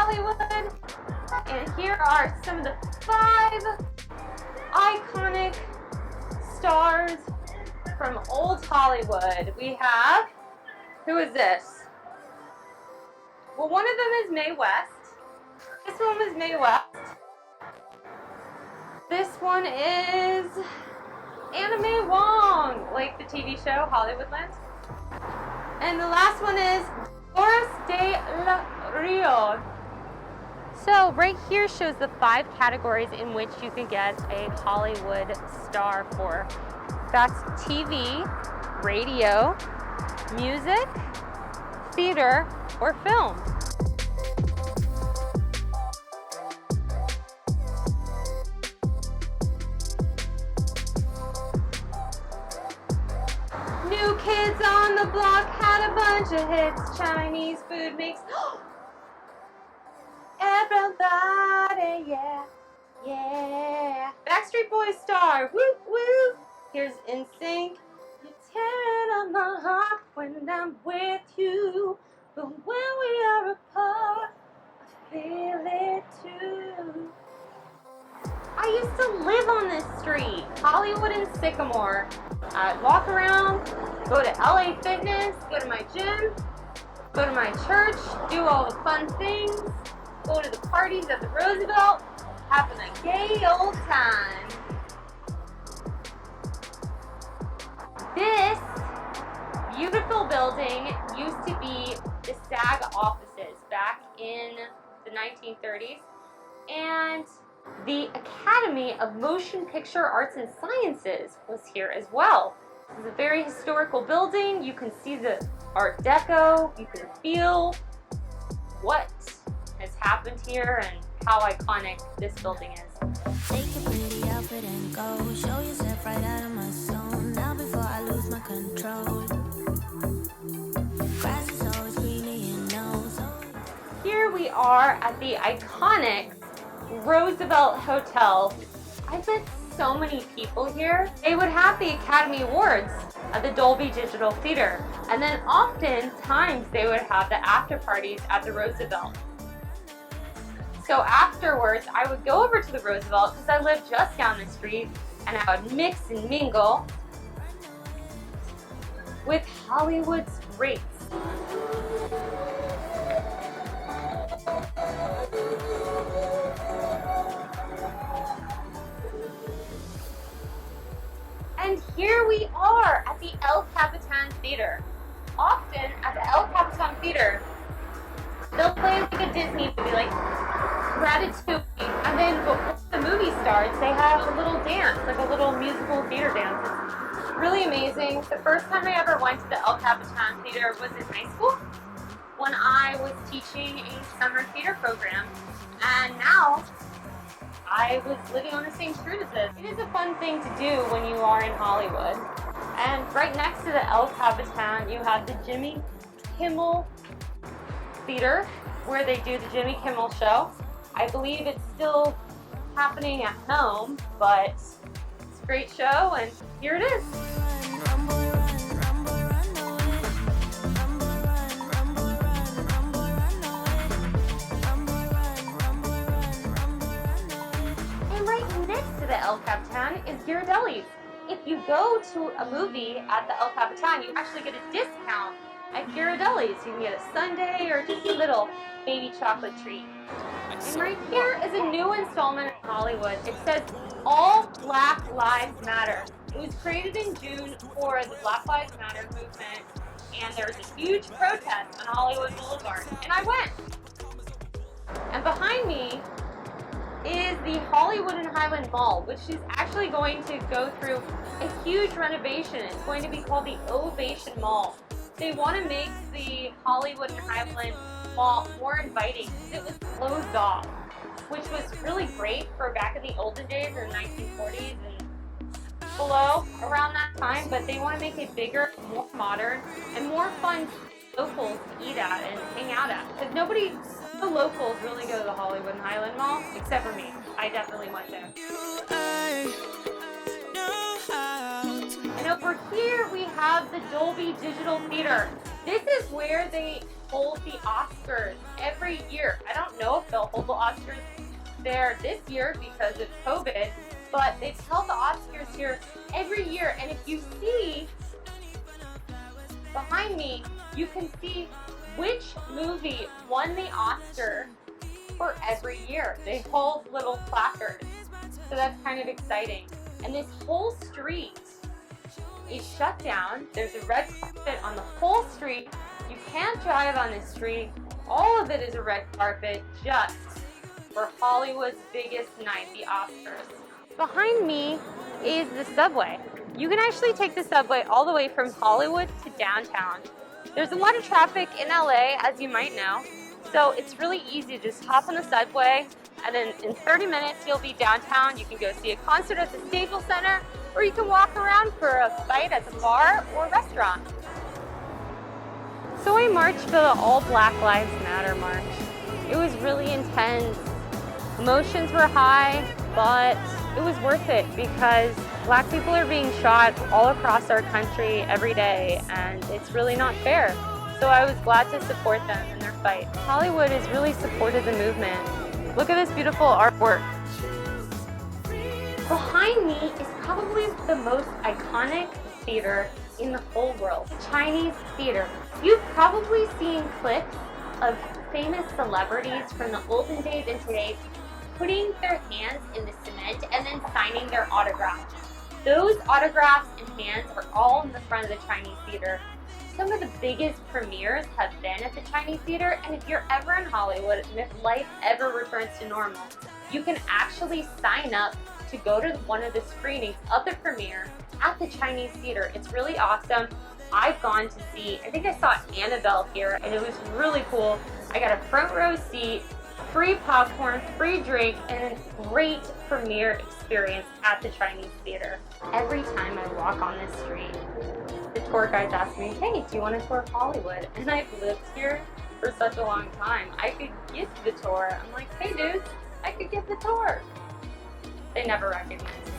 Hollywood. And here are some of the 5 iconic stars from old Hollywood. We have, who is this? Well, one of them is Mae West. This one was Mae West. This one is Anna May Wong, like the TV show Hollywoodland. And the last one is Doris de la Rio. So right here shows the 5 categories in which you can get a Hollywood star for. That's TV, radio, music, theater, or film. New Kids on the Block had a bunch of hits. Chinese food makes everybody, yeah, yeah. Backstreet Boys star, woo woo. Here's NSYNC. You're tearing up my heart when I'm with you, but when we are apart, I feel it too. I used to live on this street, Hollywood and Sycamore. I'd walk around, go to LA Fitness, go to my gym, go to my church, do all the fun things, go to the parties at the Roosevelt, having a gay old time. This beautiful building used to be the SAG offices back in the 1930s, and the Academy of Motion Picture Arts and Sciences was here as well. This is a very historical building. You can see the Art Deco. You can feel what has happened here and how iconic this building is. Take your pretty outfit and go. Show yourself right out of my zone. Now before I lose my control. Grass is always greener, you know. Here we are at the iconic Roosevelt Hotel. I've met so many people here. They would have the Academy Awards at the Dolby Digital Theater, and then oftentimes they would have the after parties at the Roosevelt. So afterwards, I would go over to the Roosevelt because I lived just down the street, and I would mix and mingle with Hollywood's greats. And here we are at the El Capitan Theater. Often at the El Capitan Theater, they'll play like a Disney movie, like Ratatouille, and then before the movie starts, they have a little dance, like a little musical theater dance. It's really amazing. The first time I ever went to the El Capitan Theater was in high school when I was teaching a summer theater program, and now I was living on the same street as this. It is a fun thing to do when you are in Hollywood. And right next to the El Capitan, you have the Jimmy Kimmel Theater, where they do the Jimmy Kimmel show. I believe it's still happening at home, but it's a great show, and here it is. The El Capitan is Ghirardelli's. If you go to a movie at the El Capitan, you actually get a discount at Ghirardelli's. You can get a sundae or just a little baby chocolate treat. And right here is a new installment in Hollywood. It says All Black Lives Matter. It was created in June for the Black Lives Matter movement, and there was a huge protest on Hollywood Boulevard, and I went. And behind me is the Hollywood and Highland Mall, which is actually going to go through a huge renovation. It's going to be called the Ovation Mall. They want to make the Hollywood and Highland Mall more inviting because it was closed off, which was really great for back in the olden days in the 1940s and below around that time, but they want to make it bigger, more modern, and more fun locals to eat at and hang out at, because the locals really go to the Hollywood and Highland Mall, except for me. I definitely went there. And over here we have the Dolby Digital Theater. This is where they hold the Oscars every year. I don't know if they'll hold the Oscars there this year because of COVID, but they've held the Oscars here every year. And if you see behind me, you can see which movie won the Oscar for every year. They hold little placards, so that's kind of exciting. And this whole street is shut down. There's a red carpet on the whole street. You can't drive on this street. All of it is a red carpet just for Hollywood's biggest night, the Oscars. Behind me is the subway. You can actually take the subway all the way from Hollywood to downtown. There's a lot of traffic in LA, as you might know, so it's really easy to just hop on the subway, and then in 30 minutes you'll be downtown. You can go see a concert at the Staples Center, or you can walk around for a bite at the bar or restaurant. So I marched for the All Black Lives Matter march. It was really intense. Emotions were high, but it was worth it because Black people are being shot all across our country every day, and it's really not fair. So I was glad to support them in their fight. Hollywood has really supported the movement. Look at this beautiful artwork. Behind me is probably the most iconic theater in the whole world, the Chinese theater. You've probably seen clips of famous celebrities from the olden days and today putting their hands in the cement and then signing their autographs. Those autographs and hands are all in the front of the Chinese theater. Some of the biggest premieres have been at the Chinese theater, and if you're ever in Hollywood and if life ever returns to normal, you can actually sign up to go to one of the screenings of the premiere at the Chinese theater. It's really awesome. I've gone to see, I think I saw Annabelle here, and it was really cool. I got a front row seat, free popcorn, free drink, and a great premiere experience at the Chinese theater. Every time I walk on this street, the tour guides ask me, hey, do you want to tour Hollywood? And I've lived here for such a long time. I could give the tour. I'm like, hey dudes, I could give the tour. They never recognize me.